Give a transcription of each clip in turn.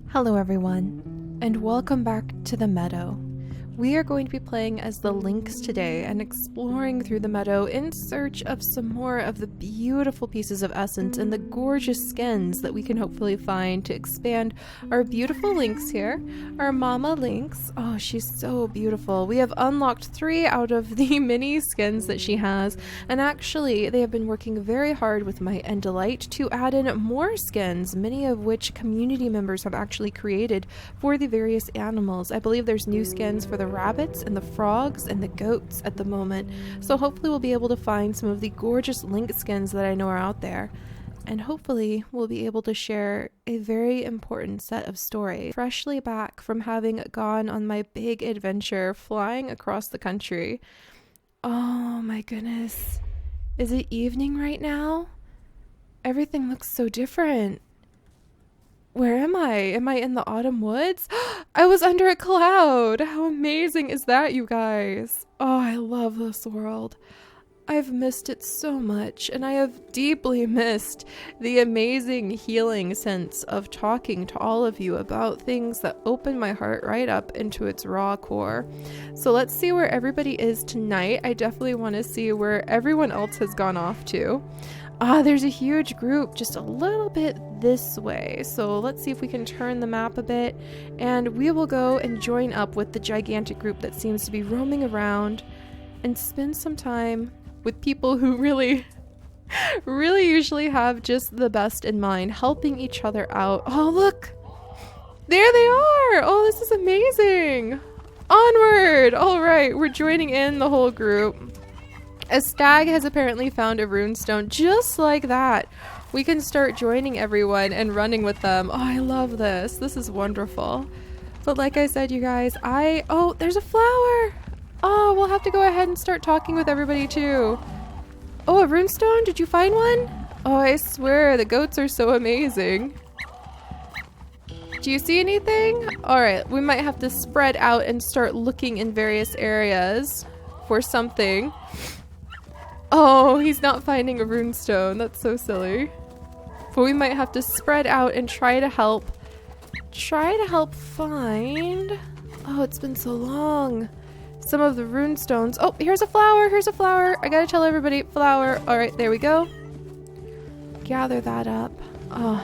Hello everyone, and welcome back to the Meadow. We are going to be playing as the Lynx today and exploring through the meadow in search of some more of the beautiful pieces of essence and the gorgeous skins that we can hopefully find to expand our beautiful Lynx here. Our mama Lynx. Oh, she's so beautiful. We have unlocked 3 out of the many skins that she has, and actually they have been working very hard with Might and Delight to add in more skins, many of which community members have actually created for the various animals. I believe there's new skins for the rabbits and the frogs and the goats at the moment, so hopefully we'll be able to find some of the gorgeous lynx skins that I know are out there, and hopefully we'll be able to share a very important set of stories. Freshly back from having gone on my big adventure flying across the country. Oh my goodness, is it evening right now? Everything looks so different. Where am I? Am I in the autumn woods? I was under a cloud! How amazing is that, you guys? Oh, I love this world. I've missed it so much, and I have deeply missed the amazing healing sense of talking to all of you about things that open my heart right up into its raw core. So let's see where everybody is tonight. I definitely want to see where everyone else has gone off to. There's a huge group just a little bit this way. So let's see if we can turn the map a bit, and we will go and join up with the gigantic group that seems to be roaming around and spend some time with people who really usually have just the best in mind, helping each other out. Oh, look! There they are! Oh, this is amazing! Onward! All right, we're joining in the whole group. A stag has apparently found a runestone. Just like that, we can start joining everyone and running with them. Oh, I love this. This is wonderful. But like I said, you guys, oh, there's a flower. Oh, we'll have to go ahead and start talking with everybody too. Oh, a runestone? Did you find one? Oh, I swear, the goats are so amazing. Do you see anything? All right, we might have to spread out and start looking in various areas for something. Oh, he's not finding a runestone. That's so silly. But we might have to spread out and try to help find... Oh, it's been so long. Some of the runestones. Oh, here's a flower. Here's a flower. I gotta tell everybody, flower. All right, there we go. Gather that up. Oh,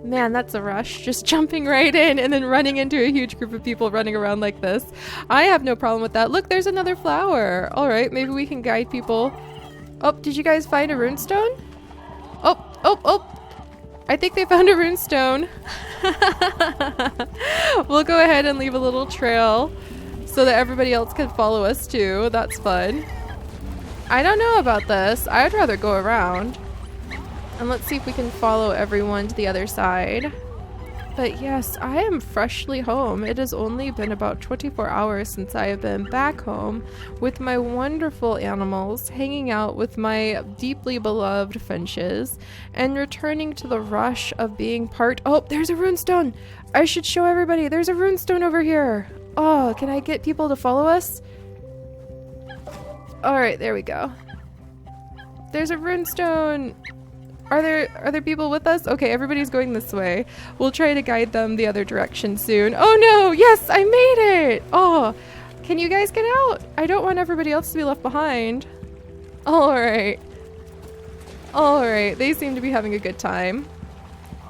man, that's a rush. Just jumping right in and then running into a huge group of people running around like this. I have no problem with that. Look, there's another flower. All right, maybe we can guide people. Oh, did you guys find a runestone? Oh. I think they found a runestone. We'll go ahead and leave a little trail so that everybody else can follow us too. That's fun. I don't know about this. I'd rather go around. And let's see if we can follow everyone to the other side. But yes, I am freshly home. It has only been about 24 hours since I have been back home with my wonderful animals, hanging out with my deeply beloved finches, and returning to the rush of being part... Oh, there's a runestone! I should show everybody. There's a runestone over here. Oh, can I get people to follow us? Alright, there we go. There's a runestone! Are there people with us? Okay, everybody's going this way. We'll try to guide them the other direction soon. Oh no! Yes, I made it! Oh, can you guys get out? I don't want everybody else to be left behind. Alright. Alright, they seem to be having a good time.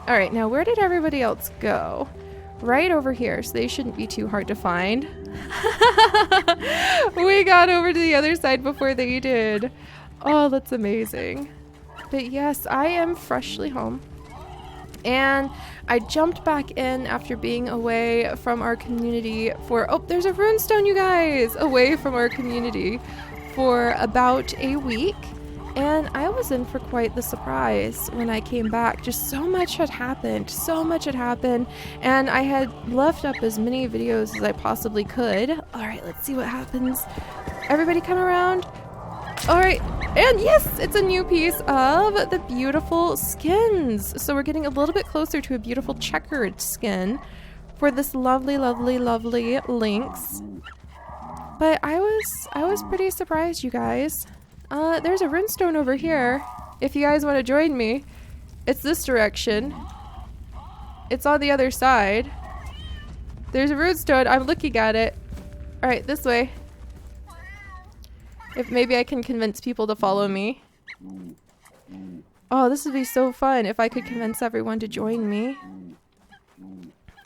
Alright, now where did everybody else go? Right over here, so they shouldn't be too hard to find. We got over to the other side before they did. Oh, that's amazing. But yes, I am freshly home, and I jumped back in after being away from our community for, oh, there's a runestone, you guys, away from our community for about a week, and I was in for quite the surprise when I came back. Just so much had happened, and I had left up as many videos as I possibly could. All right, let's see what happens. Everybody come around. All right, and yes, it's a new piece of the beautiful skins. So we're getting a little bit closer to a beautiful checkered skin for this lovely lynx. But I was pretty surprised, you guys. There's a runestone over here. If you guys want to join me, it's this direction. It's on the other side. There's a runestone. I'm looking at it. All right, this way. If maybe I can convince people to follow me. Oh, this would be so fun if I could convince everyone to join me.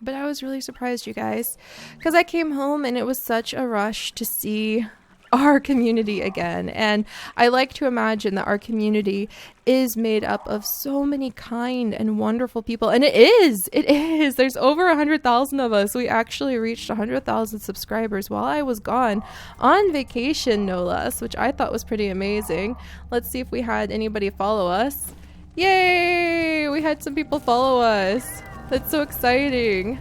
But I was really surprised, you guys, because I came home and it was such a rush to see our community again. And I like to imagine that our community is made up of so many kind and wonderful people. And it is. There's over 100,000 of us. We actually reached 100,000 subscribers while I was gone on vacation, no less, which I thought was pretty amazing. Let's see if we had anybody follow us. Yay! We had some people follow us. That's so exciting.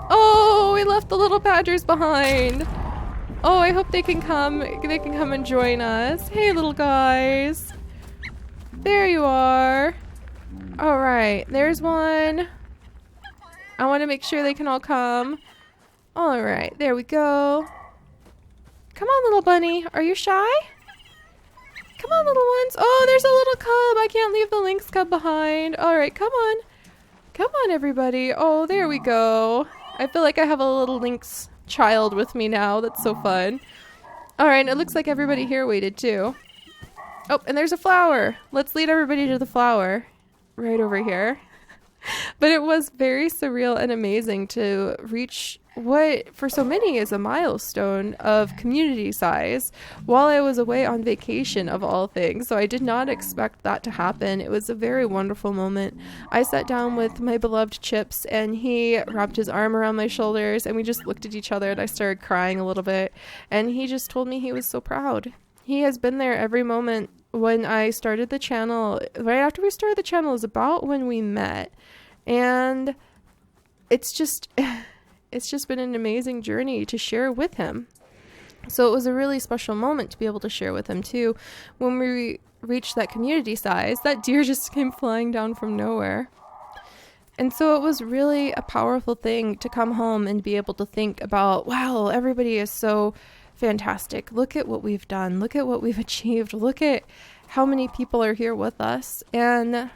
Oh, we left the little badgers behind. Oh, I hope they can come. They can come and join us. Hey, little guys. There you are. All right, there's one. I want to make sure they can all come. All right, there we go. Come on, little bunny. Are you shy? Come on, little ones. Oh, there's a little cub. I can't leave the lynx cub behind. All right, come on. Come on, everybody. Oh, there we go. I feel like I have a little lynx child with me now. That's so fun. All right, it looks like everybody here waited too. Oh, and there's a flower. Let's lead everybody to the flower right over here. But it was very surreal and amazing to reach what for so many is a milestone of community size while I was away on vacation, of all things. So I did not expect that to happen. It was a very wonderful moment. I sat down with my beloved Chips and he wrapped his arm around my shoulders and we just looked at each other and I started crying a little bit. And he just told me he was so proud. He has been there every moment. When I started the channel, right after we started the channel is about when we met. And it's just been an amazing journey to share with him. So it was a really special moment to be able to share with him too. When we reached that community size, that deer just came flying down from nowhere. And so it was really a powerful thing to come home and be able to think about, wow, everybody is so fantastic. Look at what we've done. Look at what we've achieved. Look at how many people are here with us. And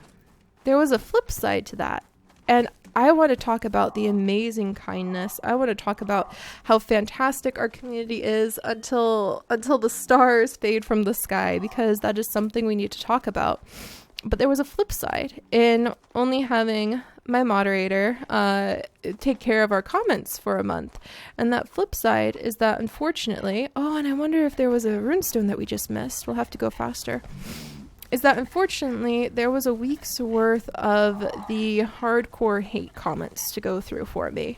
there was a flip side to that. And I want to talk about the amazing kindness. I want to talk about how fantastic our community is until the stars fade from the sky, because that is something we need to talk about. But there was a flip side in only having my moderator take care of our comments for a month. And that flip side is that unfortunately, oh, and I wonder if there was a runestone that we just missed. We'll have to go faster. Is that unfortunately there was a week's worth of the hardcore hate comments to go through for me.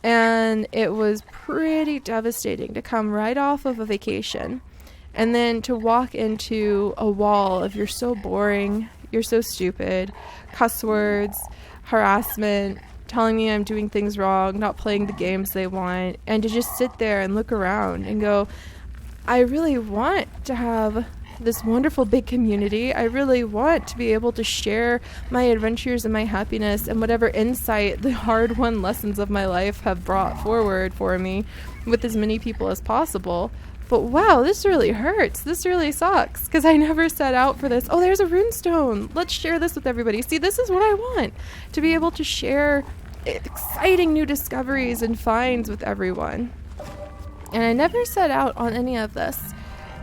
And it was pretty devastating to come right off of a vacation and then to walk into a wall of "you're so boring, you're so stupid," cuss words, harassment, telling me I'm doing things wrong, not playing the games they want, and to just sit there and look around and go, I really want to have this wonderful big community. I really want to be able to share my adventures and my happiness and whatever insight the hard-won lessons of my life have brought forward for me with as many people as possible. But wow, this really hurts. This really sucks because I never set out for this. Oh, there's a runestone. Let's share this with everybody. See, this is what I want, to be able to share exciting new discoveries and finds with everyone. And I never set out on any of this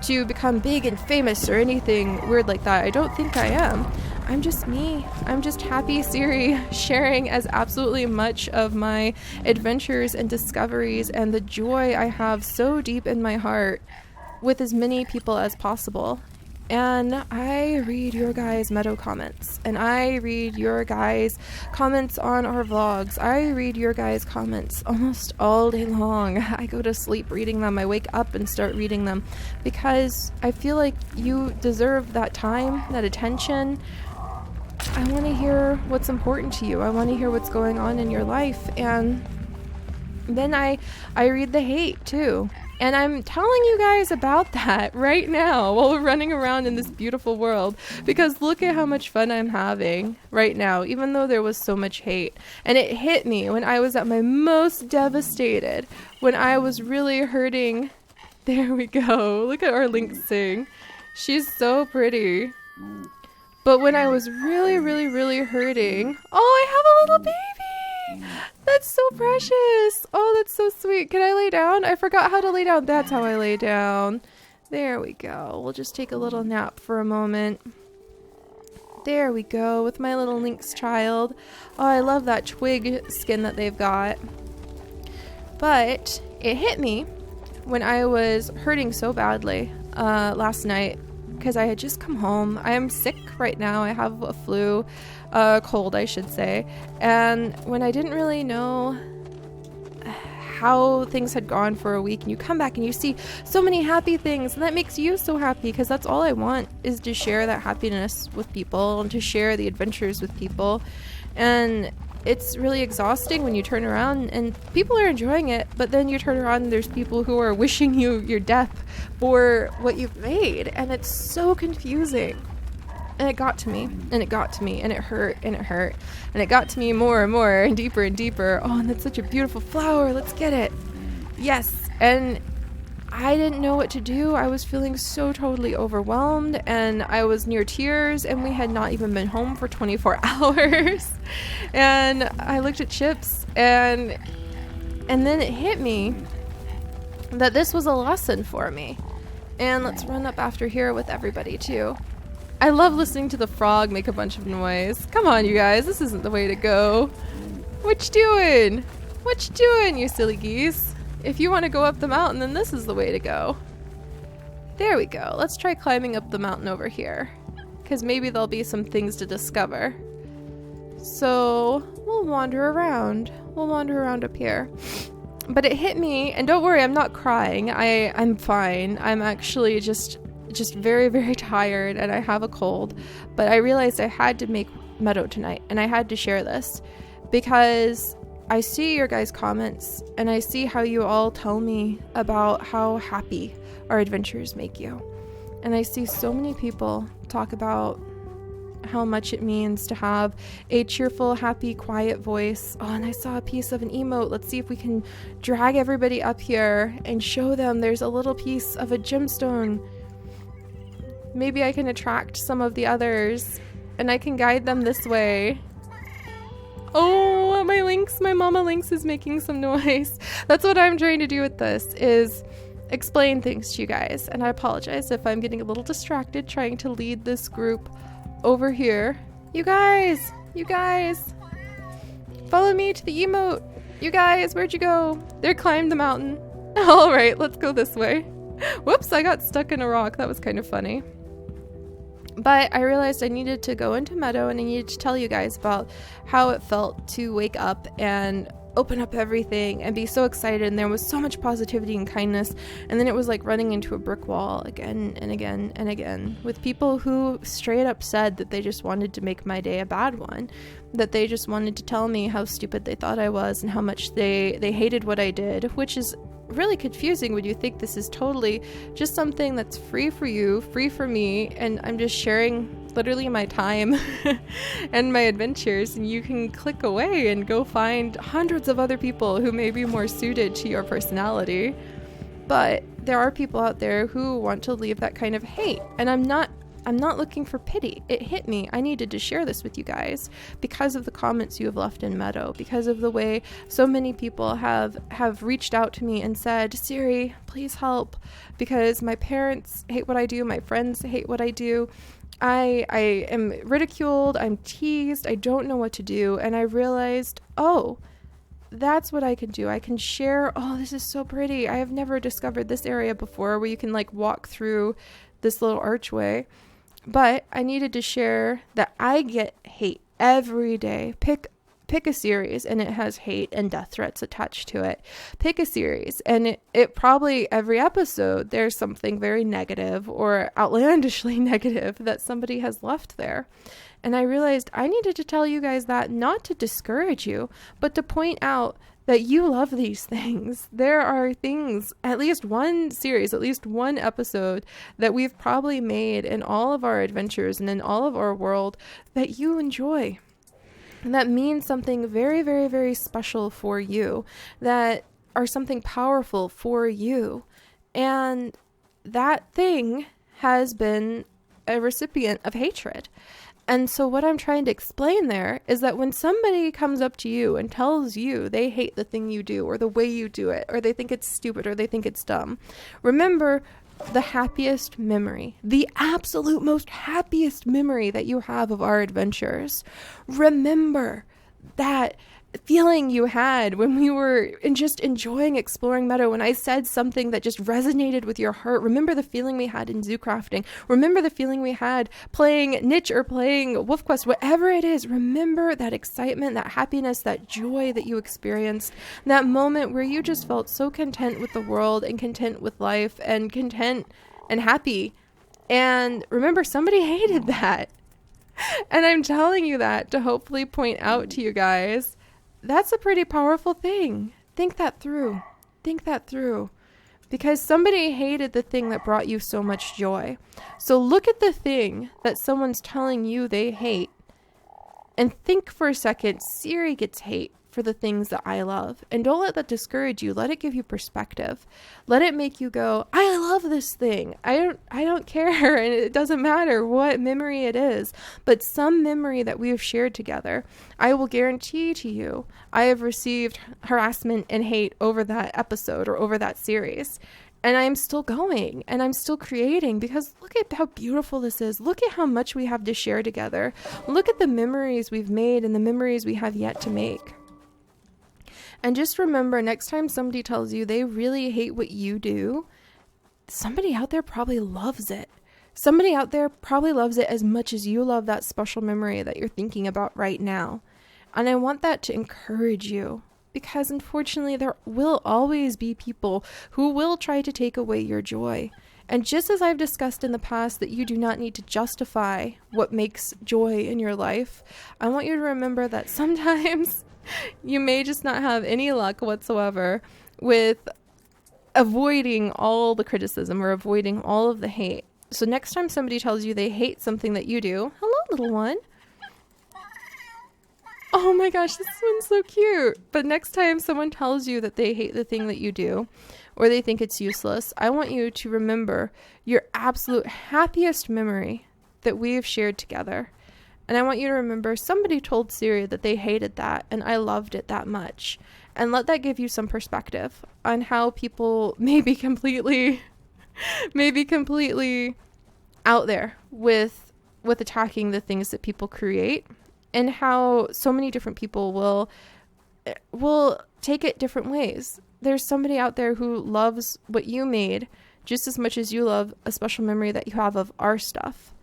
to become big and famous or anything weird like that. I don't think I am. I'm just me. I'm just happy Seri, sharing as absolutely much of my adventures and discoveries and the joy I have so deep in my heart with as many people as possible. And I read your guys' Meadow comments, and I read your guys' comments on our vlogs. I read your guys' comments almost all day long. I go to sleep reading them. I wake up and start reading them because I feel like you deserve that time, that attention. I want to hear what's important to you. I want to hear what's going on in your life. And then I read the hate too. And I'm telling you guys about that right now while we're running around in this beautiful world, because look at how much fun I'm having right now, even though there was so much hate. And it hit me when I was at my most devastated, when I was really hurting. There we go. Look at our lynx sing. She's so pretty. But when I was really, really, really hurting, oh, I have a little baby. That's so precious. Oh, that's so sweet. Can I lay down? I forgot how to lay down. That's how I lay down. There we go. We'll just take a little nap for a moment. There we go with my little lynx child. Oh, I love that twig skin that they've got. But it hit me when I was hurting so badly last night because I had just come home. I am sick right now. I have a flu, cold, I should say. And when I didn't really know how things had gone for a week, and you come back and you see so many happy things, and that makes you so happy, because that's all I want, is to share that happiness with people and to share the adventures with people. And it's really exhausting when you turn around and people are enjoying it, but then you turn around and there's people who are wishing you your death for what you've made, and it's so confusing. And it got to me, and it got to me, and it hurt, and it hurt, and it got to me more and more, and deeper. Oh, and that's such a beautiful flower. Let's get it. Yes. And I didn't know what to do. I was feeling so totally overwhelmed, and I was near tears, and we had not even been home for 24 hours. And I looked at Chips, and then it hit me that this was a lesson for me. And let's run up after here with everybody too. I love listening to the frog make a bunch of noise. Come on, you guys. This isn't the way to go. What you doing? What you doing, you silly geese? If you want to go up the mountain, then this is the way to go. There we go. Let's try climbing up the mountain over here, because maybe there'll be some things to discover. So we'll wander around. We'll wander around up here. But it hit me, and don't worry, I'm not crying. I'm fine. I'm actually just very, very tired, and I have a cold. But I realized I had to make Meadow tonight, and I had to share this because I see your guys' comments, and I see how you all tell me about how happy our adventures make you. And I see so many people talk about how much it means to have a cheerful, happy, quiet voice. Oh, and I saw a piece of an emote. Let's see if we can drag everybody up here and show them there's a little piece of a gemstone. Maybe I can attract some of the others, and I can guide them this way. Oh, my mama lynx is making some noise. That's what I'm trying to do with this, is explain things to you guys. And I apologize if I'm getting a little distracted trying to lead this group over here. You guys, follow me to the emote. You guys, where'd you go? They climbed the mountain. All right, let's go this way. Whoops, I got stuck in a rock. That was kind of funny. But I realized I needed to go into Meadow, and I needed to tell you guys about how it felt to wake up and open up everything and be so excited, and there was so much positivity and kindness, and then it was like running into a brick wall again and again and again with people who straight up said that they just wanted to make my day a bad one, that they just wanted to tell me how stupid they thought I was and how much they hated what I did, which is really confusing when you think this is totally just something that's free for you, free for me, and I'm just sharing literally my time and my adventures, and you can click away and go find hundreds of other people who may be more suited to your personality. But there are people out there who want to leave that kind of hate, and I'm not looking for pity. It hit me. I needed to share this with you guys because of the comments you have left in Meadow, because of the way so many people have reached out to me and said, Seri, please help, because my parents hate what I do, my friends hate what I do. I am ridiculed, I'm teased, I don't know what to do. And I realized, oh, that's what I can do. I can share, oh, this is so pretty. I have never discovered this area before where you can like walk through this little archway. But I needed to share that I get hate every day. Pick a series and it has hate and death threats attached to it. Pick a series and it probably every episode there's something very negative or outlandishly negative that somebody has left there. And I realized I needed to tell you guys that, not to discourage you, but to point out that you love these things. There are things, at least one series, at least one episode that we've probably made in all of our adventures and in all of our world that you enjoy. And that means something very, very, very special for you, that are something powerful for you. And that thing has been a recipient of hatred. And so what I'm trying to explain there is that when somebody comes up to you and tells you they hate the thing you do or the way you do it, or they think it's stupid or they think it's dumb, remember the happiest memory, the absolute most happiest memory that you have of our adventures. Remember that feeling you had when we were just enjoying exploring Meadow, when I said something that just resonated with your heart. Remember the feeling we had in zoo crafting. Remember the feeling we had playing niche or playing wolf quest, whatever it is. Remember that excitement, that happiness, that joy that you experienced, that moment where you just felt so content with the world and content with life and content and happy. And remember, somebody hated that. And I'm telling you that to hopefully point out to you guys, that's a pretty powerful thing. Think that through. Think that through. Because somebody hated the thing that brought you so much joy. So look at the thing that someone's telling you they hate and think for a second, Seri gets hate for the things that I love. And don't let that discourage you. Let it give you perspective. Let it make you go, I love this thing. I don't care. And it doesn't matter what memory it is, but some memory that we have shared together. I will guarantee to you, I have received harassment and hate over that episode or over that series. And I'm still going and I'm still creating because look at how beautiful this is. Look at how much we have to share together. Look at the memories we've made and the memories we have yet to make. And just remember, next time somebody tells you they really hate what you do, somebody out there probably loves it. Somebody out there probably loves it as much as you love that special memory that you're thinking about right now. And I want that to encourage you because unfortunately there will always be people who will try to take away your joy. And just as I've discussed in the past that you do not need to justify what makes joy in your life, I want you to remember that sometimes you may just not have any luck whatsoever with avoiding all the criticism or avoiding all of the hate. So next time somebody tells you they hate something that you do, hello, little one. Oh my gosh, this one's so cute. But next time someone tells you that they hate the thing that you do or they think it's useless, I want you to remember your absolute happiest memory that we've shared together. And I want you to remember somebody told Seri that they hated that and I loved it that much. And let that give you some perspective on how people may be completely out there with attacking the things that people create, and how so many different people will take it different ways. There's somebody out there who loves what you made just as much as you love a special memory that you have of our stuff.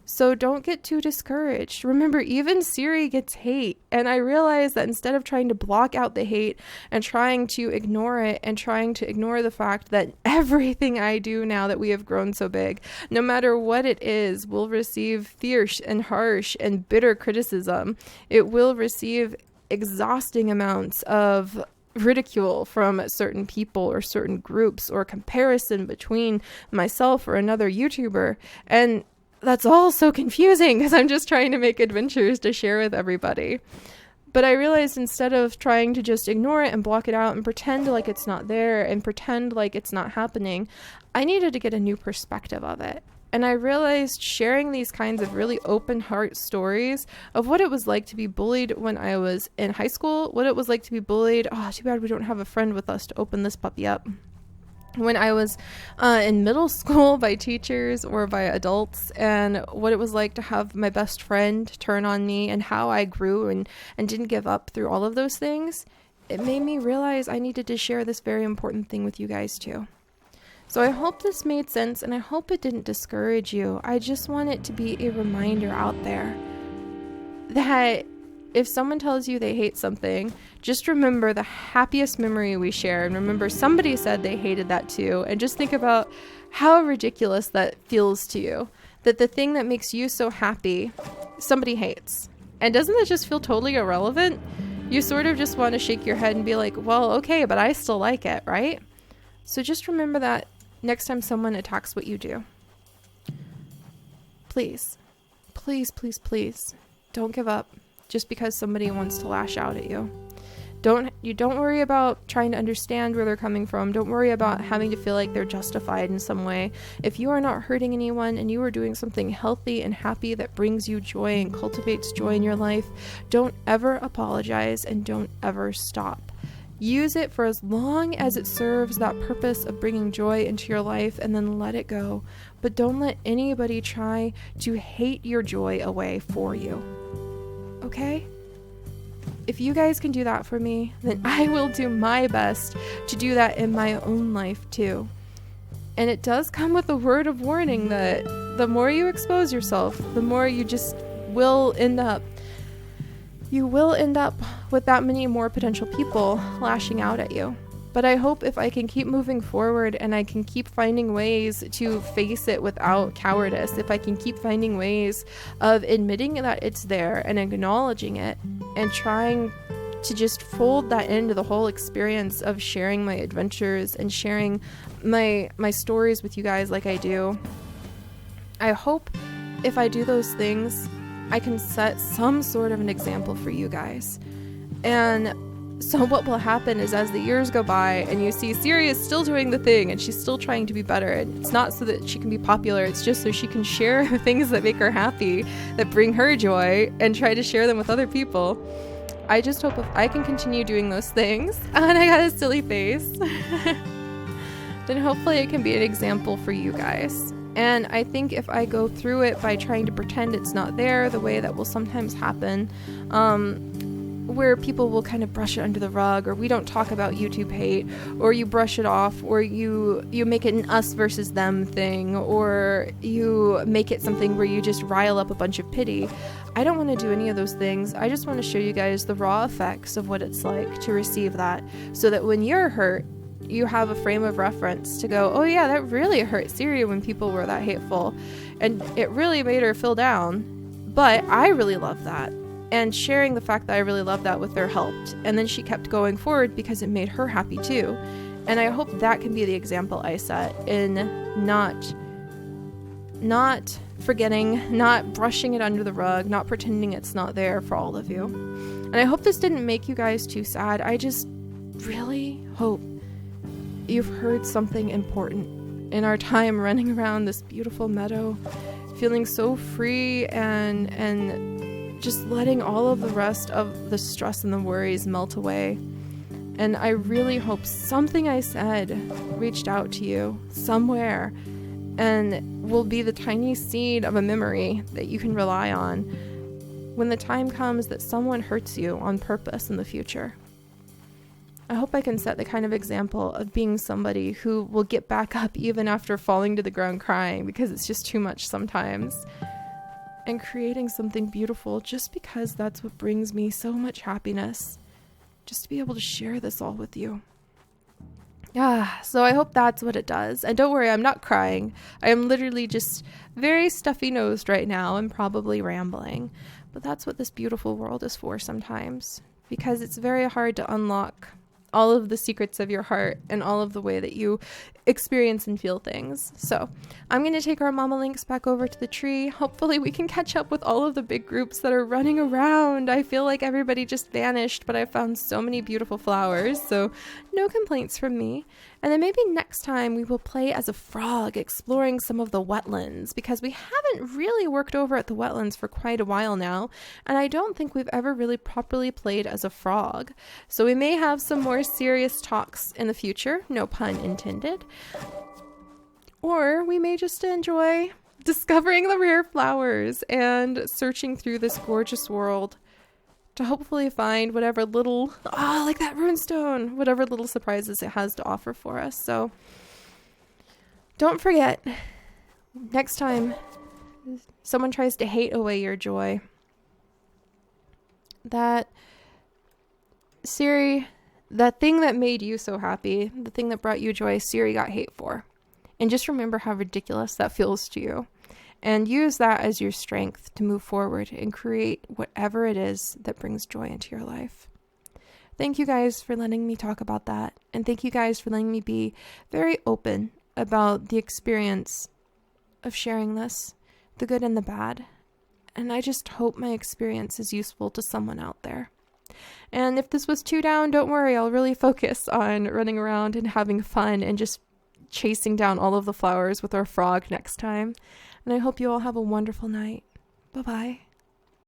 So don't get too discouraged. Remember, even Seri gets hate. And I realize that instead of trying to block out the hate and trying to ignore it and trying to ignore the fact that everything I do now that we have grown so big, no matter what it is, will receive fierce and harsh and bitter criticism. It will receive exhausting amounts of ridicule from certain people or certain groups or comparison between myself or another YouTuber. And that's all so confusing because I'm just trying to make adventures to share with everybody. But I realized instead of trying to just ignore it and block it out and pretend like it's not there and pretend like it's not happening, I needed to get a new perspective of it. And I realized sharing these kinds of really open heart stories of what it was like to be bullied when I was in high school, what it was like to be bullied. Oh, too bad we don't have a friend with us to open this puppy up. When I was in middle school by teachers or by adults, and what it was like to have my best friend turn on me and how I grew and didn't give up through all of those things, it made me realize I needed to share this very important thing with you guys too. So I hope this made sense and I hope it didn't discourage you. I just want it to be a reminder out there that if someone tells you they hate something, just remember the happiest memory we share. And remember, somebody said they hated that too. And just think about how ridiculous that feels to you. That the thing that makes you so happy, somebody hates. And doesn't that just feel totally irrelevant? You sort of just want to shake your head and be like, well, okay, but I still like it, right? So just remember that next time someone attacks what you do. Please, please, please, please, don't give up. Just because somebody wants to lash out at you. Don't worry about trying to understand where they're coming from. Don't worry about having to feel like they're justified in some way. If you are not hurting anyone and you are doing something healthy and happy that brings you joy and cultivates joy in your life, don't ever apologize and don't ever stop. Use it for as long as it serves that purpose of bringing joy into your life, and then let it go. But don't let anybody try to hate your joy away for you. Okay? If you guys can do that for me, then I will do my best to do that in my own life too. And it does come with a word of warning that the more you expose yourself, the more you just will end up with that many more potential people lashing out at you. But I hope if I can keep moving forward and I can keep finding ways to face it without cowardice, if I can keep finding ways of admitting that it's there and acknowledging it and trying to just fold that into the whole experience of sharing my adventures and sharing my stories with you guys like I do, I hope if I do those things, I can set some sort of an example for you guys. And so what will happen is, as the years go by and you see Seri is still doing the thing and she's still trying to be better, and it's not so that she can be popular, it's just so she can share the things that make her happy, that bring her joy, and try to share them with other people. I just hope if I can continue doing those things, and I got a silly face, then hopefully it can be an example for you guys. And I think if I go through it by trying to pretend it's not there, the way that will sometimes happen, where people will kind of brush it under the rug, or we don't talk about YouTube hate, or you brush it off, or you make it an us versus them thing, or you make it something where you just rile up a bunch of pity. I don't want to do any of those things. I just want to show you guys the raw effects of what it's like to receive that, so that when you're hurt, you have a frame of reference to go, oh yeah, that really hurt Seri when people were that hateful, and it really made her feel down, but I really love that. And sharing the fact that I really love that with her helped, and then she kept going forward because it made her happy too. And I hope that can be the example I set in not forgetting, not brushing it under the rug, not pretending it's not there for all of you. And I hope this didn't make you guys too sad. I just really hope you've heard something important in our time running around this beautiful meadow, feeling so free and just letting all of the rest of the stress and the worries melt away. And I really hope something I said reached out to you somewhere and will be the tiny seed of a memory that you can rely on when the time comes that someone hurts you on purpose in the future. I hope I can set the kind of example of being somebody who will get back up even after falling to the ground crying because it's just too much sometimes, and creating something beautiful just because that's what brings me so much happiness, just to be able to share this all with you. So I hope that's what it does. And don't worry, I'm not crying. I am literally just very stuffy-nosed right now and probably rambling. But that's what this beautiful world is for sometimes, because it's very hard to unlock all of the secrets of your heart and all of the way that you experience and feel things. So I'm going to take our mama lynx back over to the tree. Hopefully we can catch up with all of the big groups that are running around. I feel like everybody just vanished, but I found so many beautiful flowers, so no complaints from me. And then maybe next time we will play as a frog, exploring some of the wetlands, because we haven't really worked over at the wetlands for quite a while now, and I don't think we've ever really properly played as a frog. So we may have some more serious talks in the future, no pun intended. Or we may just enjoy discovering the rare flowers and searching through this gorgeous world to hopefully find whatever little, like that runestone, whatever little surprises it has to offer for us. So don't forget, next time someone tries to hate away your joy, that Seri, that thing that made you so happy, the thing that brought you joy, Seri got hate for. And just remember how ridiculous that feels to you. And use that as your strength to move forward and create whatever it is that brings joy into your life. Thank you guys for letting me talk about that. And thank you guys for letting me be very open about the experience of sharing this, the good and the bad. And I just hope my experience is useful to someone out there. And if this was too down, don't worry, I'll really focus on running around and having fun and just chasing down all of the flowers with our frog next time. And I hope you all have a wonderful night. Bye-bye.